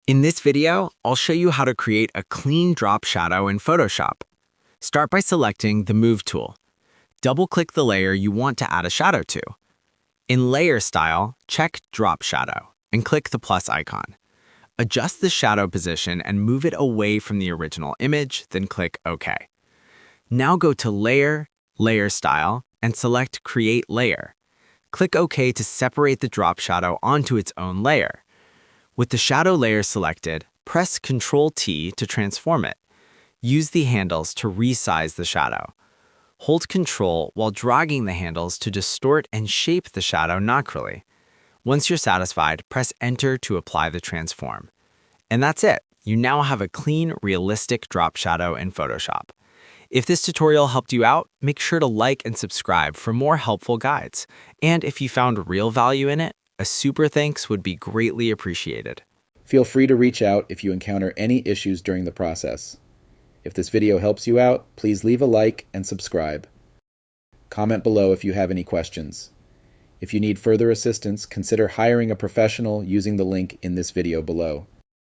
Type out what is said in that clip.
In this video, I'll show you how to create a clean drop shadow in Photoshop. Start by selecting the Move tool. Double-click the layer you want to add a shadow to. In Layer Style, check Drop Shadow and click the plus icon. Adjust the shadow position and move it away from the original image, then click OK. Now go to Layer, Layer Style, and select Create Layer. Click OK to separate the drop shadow onto its own layer. With the shadow layer selected, press Ctrl-T to transform it. Use the handles to resize the shadow. Hold Ctrl while dragging the handles to distort and shape the shadow naturally. Once you're satisfied, press Enter to apply the transform. And that's it. You now have a clean, realistic drop shadow in Photoshop. If this tutorial helped you out, make sure to like and subscribe for more helpful guides. And if you found real value in it, a super thanks would be greatly appreciated. Feel free to reach out if you encounter any issues during the process. If this video helps you out, please leave a like and subscribe. Comment below if you have any questions. If you need further assistance, consider hiring a professional using the link in this video below.